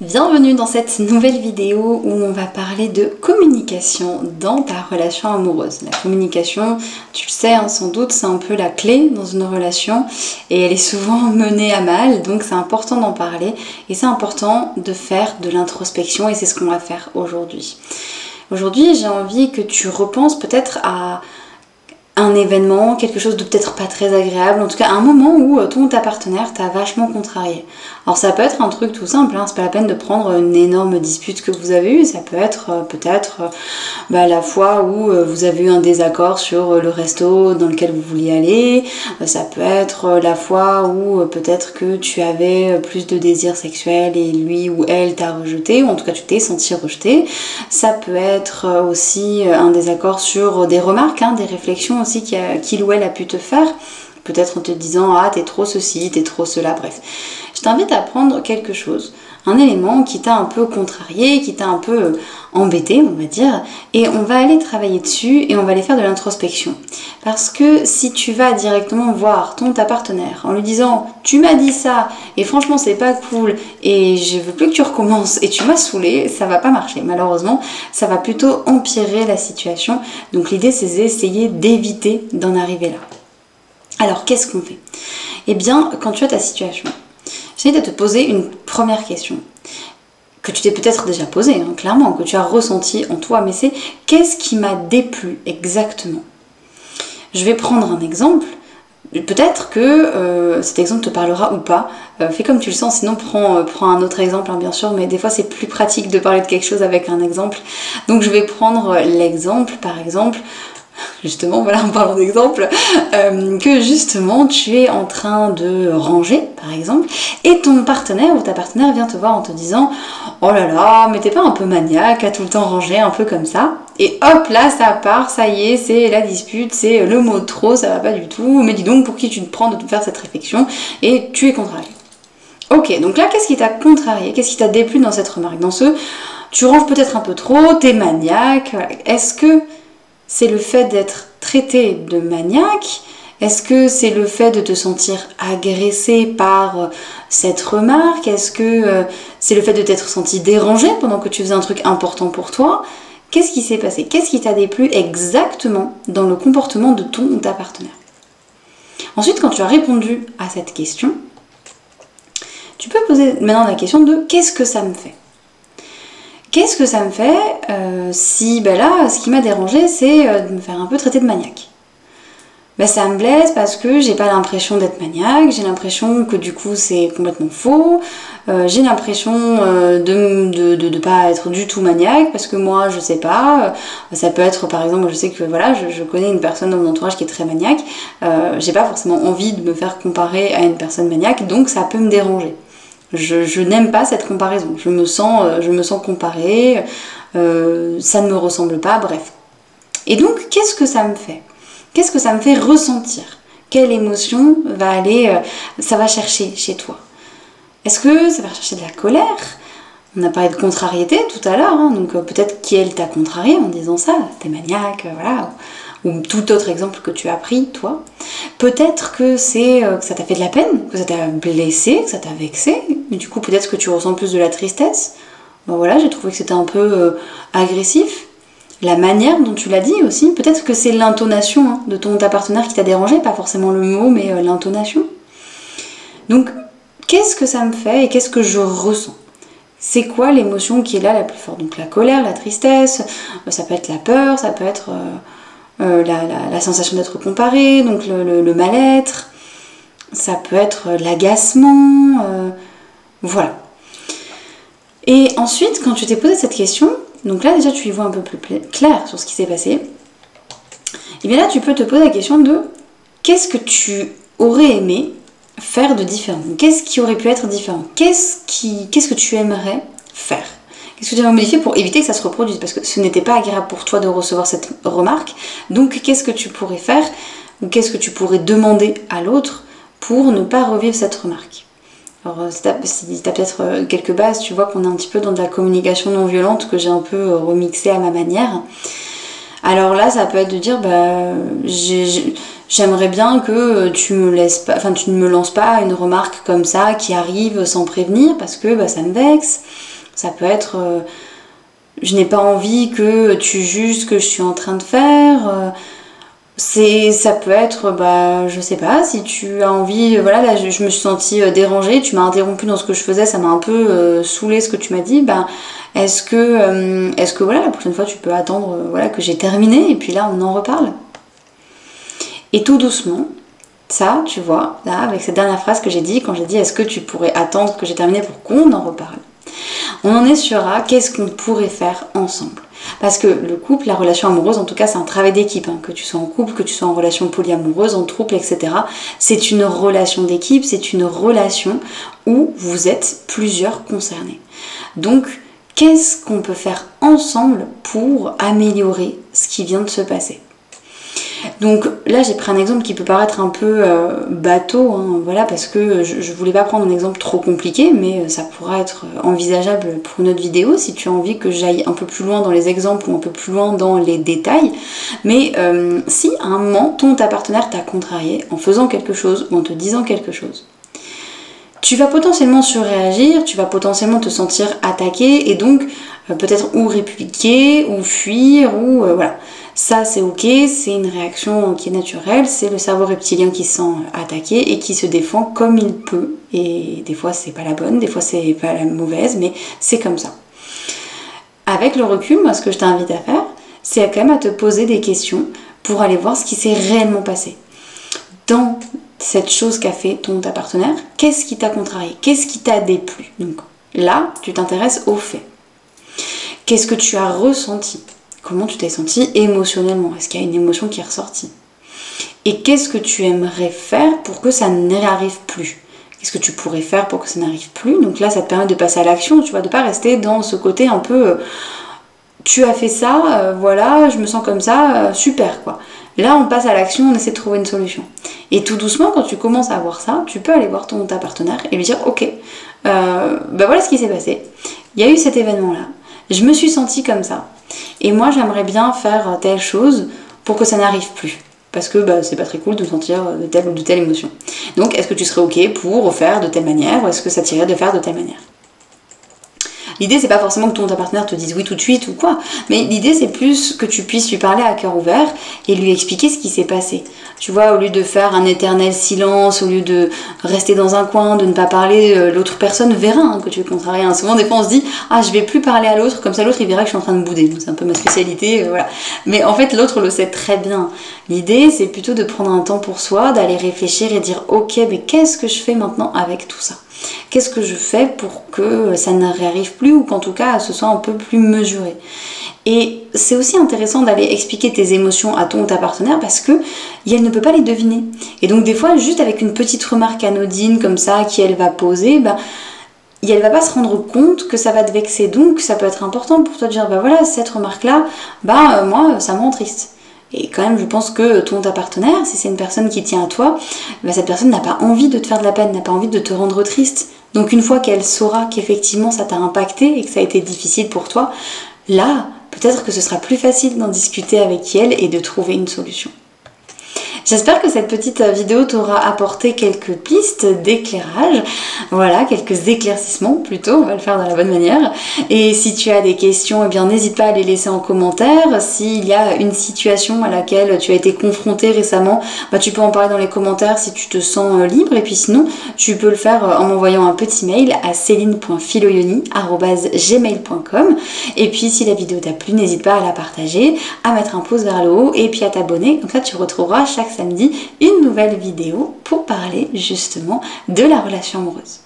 Bienvenue dans cette nouvelle vidéo où on va parler de communication dans ta relation amoureuse. La communication, tu le sais sans doute, c'est un peu la clé dans une relation et elle est souvent menée à mal, donc c'est important d'en parler et c'est important de faire de l'introspection et c'est ce qu'on va faire aujourd'hui. Aujourd'hui, j'ai envie que tu repenses peut-être à un événement, quelque chose de peut-être pas très agréable, en tout cas un moment où ton ou ta partenaire t'a vachement contrarié. Alors ça peut être un truc tout simple, c'est pas la peine de prendre une énorme dispute que vous avez eue, ça peut être peut-être la fois où vous avez eu un désaccord sur le resto dans lequel vous vouliez aller, ça peut être la fois où peut-être que tu avais plus de désir sexuel et lui ou elle t'a rejeté, ou en tout cas tu t'es senti rejeté. Ça peut être aussi un désaccord sur des remarques, des réflexions aussi qu'il ou elle a pu te faire, peut-être en te disant ah t'es trop ceci, t'es trop cela, bref. Je t'invite à prendre quelque chose, un élément qui t'a un peu contrarié, qui t'a un peu embêté, on va dire, et on va aller travailler dessus et on va aller faire de l'introspection. Parce que si tu vas directement voir ta partenaire en lui disant tu m'as dit ça et franchement c'est pas cool et je veux plus que tu recommences et tu m'as saoulé, ça va pas marcher. Malheureusement, ça va plutôt empirer la situation. Donc l'idée c'est d'essayer d'éviter d'en arriver là. Alors qu'est-ce qu'on fait? Eh bien, quand tu as ta situation, j'essaie de te poser une première question que tu t'es peut-être déjà posée, clairement, que tu as ressenti en toi, mais c'est qu'est-ce qui m'a déplu exactement? Je vais prendre un exemple, peut-être que cet exemple te parlera ou pas, fais comme tu le sens, sinon prends un autre exemple, bien sûr, mais des fois c'est plus pratique de parler de quelque chose avec un exemple. Donc je vais prendre l'exemple, par exemple, justement, voilà, en parlant d'exemple, que justement tu es en train de ranger, par exemple, et ton partenaire ou ta partenaire vient te voir en te disant oh là là, mais t'es pas un peu maniaque à tout le temps ranger un peu comme ça? Et hop là, ça part, ça y est, c'est la dispute, c'est le mot de trop, ça va pas du tout, mais dis donc pour qui tu te prends de te faire cette réflexion, et tu es contrarié. Ok, donc là, qu'est-ce qui t'a contrarié? Qu'est-ce qui t'a déplu dans cette remarque? Dans tu ranges peut-être un peu trop, t'es maniaque, voilà. Est-ce que c'est le fait d'être traité de maniaque? Est-ce que c'est le fait de te sentir agressé par cette remarque? Est-ce que c'est le fait de t'être senti dérangé pendant que tu faisais un truc important pour toi? Qu'est-ce qui s'est passé? Qu'est-ce qui t'a déplu exactement dans le comportement de ton ou ta partenaire? Ensuite, quand tu as répondu à cette question, tu peux poser maintenant la question de qu'est-ce que ça me fait? Qu'est-ce que ça me fait si là, ce qui m'a dérangé, c'est de me faire un peu traiter de maniaque? Ça me blesse parce que j'ai pas l'impression d'être maniaque, j'ai l'impression que du coup c'est complètement faux, j'ai l'impression de pas être du tout maniaque parce que moi je sais pas, ça peut être par exemple, je sais que voilà, je connais une personne dans mon entourage qui est très maniaque, j'ai pas forcément envie de me faire comparer à une personne maniaque, donc ça peut me déranger. Je n'aime pas cette comparaison, je me sens comparée, ça ne me ressemble pas, bref. Et donc, qu'est-ce que ça me fait? Qu'est-ce que ça me fait ressentir? Quelle émotion ça va chercher chez toi? Est-ce que ça va chercher de la colère? On a parlé de contrariété tout à l'heure, donc peut-être qu'elle t'a contrarié en disant ça, t'es maniaque, voilà, ou tout autre exemple que tu as pris, toi. Peut-être que que ça t'a fait de la peine, que ça t'a blessé, que ça t'a vexé, mais du coup peut-être que tu ressens plus de la tristesse. Voilà, j'ai trouvé que c'était un peu agressif. La manière dont tu l'as dit aussi, peut-être que c'est l'intonation de ta partenaire qui t'a dérangé, pas forcément le mot, mais l'intonation. Donc, qu'est-ce que ça me fait et qu'est-ce que je ressens? C'est quoi l'émotion qui est là la plus forte? Donc la colère, la tristesse, ça peut être la peur, ça peut être la sensation d'être comparé, donc le mal-être, ça peut être l'agacement, voilà. Et ensuite, quand tu t'es posé cette question, donc là déjà tu y vois un peu plus clair sur ce qui s'est passé, et bien là tu peux te poser la question de qu'est-ce que tu aurais aimé faire de différent? Qu'est-ce qui aurait pu être différent? Qu'est-ce que tu aimerais faire? Qu'est-ce que tu aimerais modifier pour éviter que ça se reproduise? Parce que ce n'était pas agréable pour toi de recevoir cette remarque, donc qu'est-ce que tu pourrais faire ou qu'est-ce que tu pourrais demander à l'autre pour ne pas revivre cette remarque? Alors, si tu as peut-être quelques bases, tu vois qu'on est un petit peu dans de la communication non violente que j'ai un peu remixée à ma manière. Alors là, ça peut être de dire, j'aimerais bien que tu me laisses pas, enfin tu ne me lances pas une remarque comme ça qui arrive sans prévenir parce que bah, ça me vexe. Ça peut être je n'ai pas envie que tu juges ce que je suis en train de faire. Ça peut être, bah, je sais pas, si tu as envie, voilà, là je me suis sentie dérangée, tu m'as interrompu dans ce que je faisais, ça m'a un peu saoulé ce que tu m'as dit, bah, est-ce que voilà, la prochaine fois tu peux attendre voilà, que j'ai terminé et puis là on en reparle. Et tout doucement, ça, tu vois, là, avec cette dernière phrase que j'ai dit, quand j'ai dit est-ce que tu pourrais attendre que j'ai terminé pour qu'on en reparle, on en est sur qu'est-ce qu'on pourrait faire ensemble. Parce que le couple, la relation amoureuse, en tout cas c'est un travail d'équipe, hein, que tu sois en couple, que tu sois en relation polyamoureuse, en trouble, etc. C'est une relation d'équipe, c'est une relation où vous êtes plusieurs concernés. Donc, qu'est-ce qu'on peut faire ensemble pour améliorer ce qui vient de se passer ? Donc là j'ai pris un exemple qui peut paraître un peu bateau, hein, voilà, parce que je voulais pas prendre un exemple trop compliqué, mais ça pourra être envisageable pour une autre vidéo si tu as envie que j'aille un peu plus loin dans les exemples ou un peu plus loin dans les détails. Mais si à un moment ta partenaire t'a contrarié en faisant quelque chose ou en te disant quelque chose, tu vas potentiellement surréagir, tu vas potentiellement te sentir attaqué et donc peut-être ou répliquer ou fuir ou voilà. Ça c'est ok, c'est une réaction qui est naturelle, c'est le cerveau reptilien qui se sent attaqué et qui se défend comme il peut. Et des fois c'est pas la bonne, des fois c'est pas la mauvaise, mais c'est comme ça. Avec le recul, moi ce que je t'invite à faire, c'est quand même à te poser des questions pour aller voir ce qui s'est réellement passé. Dans cette chose qu'a fait ta partenaire, qu'est-ce qui t'a contrarié? Qu'est-ce qui t'a déplu? Donc là, tu t'intéresses aux faits. Qu'est-ce que tu as ressenti? Comment tu t'es senti émotionnellement? Est-ce qu'il y a une émotion qui est ressortie? Et qu'est-ce que tu aimerais faire pour que ça n'arrive plus? Qu'est-ce que tu pourrais faire pour que ça n'arrive plus? Donc là, ça te permet de passer à l'action, tu vois, de pas rester dans ce côté un peu tu as fait ça, voilà, je me sens comme ça, super quoi. Là, on passe à l'action, on essaie de trouver une solution. Et tout doucement, quand tu commences à voir ça, tu peux aller voir ta partenaire et lui dire ok, bah voilà ce qui s'est passé. Il y a eu cet événement-là. Je me suis sentie comme ça. Et moi, j'aimerais bien faire telle chose pour que ça n'arrive plus. Parce que bah, c'est pas très cool de sentir de telle ou de telle émotion. Donc, est-ce que tu serais ok pour faire de telle manière ou est-ce que ça t'irait de faire de telle manière? L'idée, c'est pas forcément que ta partenaire te dise oui tout de suite ou quoi, mais l'idée, c'est plus que tu puisses lui parler à cœur ouvert et lui expliquer ce qui s'est passé. Tu vois, au lieu de faire un éternel silence, au lieu de rester dans un coin, de ne pas parler, l'autre personne verra que tu es contrarié. Hein. Souvent, des fois, on se dit « Ah, je vais plus parler à l'autre, comme ça l'autre, il verra que je suis en train de bouder. » C'est un peu ma spécialité, voilà. Mais en fait, l'autre le sait très bien. L'idée, c'est plutôt de prendre un temps pour soi, d'aller réfléchir et dire « Ok, mais qu'est-ce que je fais maintenant avec tout ça ? Qu'est-ce que je fais pour que ça ne réarrive plus ou qu'en tout cas, ce soit un peu plus mesuré ?» Et c'est aussi intéressant d'aller expliquer tes émotions à ta partenaire parce que elle ne peut pas les deviner. Et donc des fois, juste avec une petite remarque anodine comme ça qu'elle va poser, elle va pas se rendre compte que ça va te vexer. Donc ça peut être important pour toi de dire, voilà, cette remarque-là, moi, ça me rend triste. Et quand même, je pense que ta partenaire, si c'est une personne qui tient à toi, cette personne n'a pas envie de te faire de la peine, n'a pas envie de te rendre triste. Donc une fois qu'elle saura qu'effectivement ça t'a impacté et que ça a été difficile pour toi, là, peut-être que ce sera plus facile d'en discuter avec elle et de trouver une solution. J'espère que cette petite vidéo t'aura apporté quelques pistes d'éclairage, voilà, quelques éclaircissements plutôt, on va le faire de la bonne manière. Et si tu as des questions, eh bien n'hésite pas à les laisser en commentaire. S'il y a une situation à laquelle tu as été confronté récemment, tu peux en parler dans les commentaires si tu te sens libre. Et puis sinon, tu peux le faire en m'envoyant un petit mail à celine.filoyoni@gmail.com. Et puis si la vidéo t'a plu, n'hésite pas à la partager, à mettre un pouce vers le haut et puis à t'abonner. Comme ça, tu retrouveras chaque samedi une nouvelle vidéo pour parler justement de la relation amoureuse.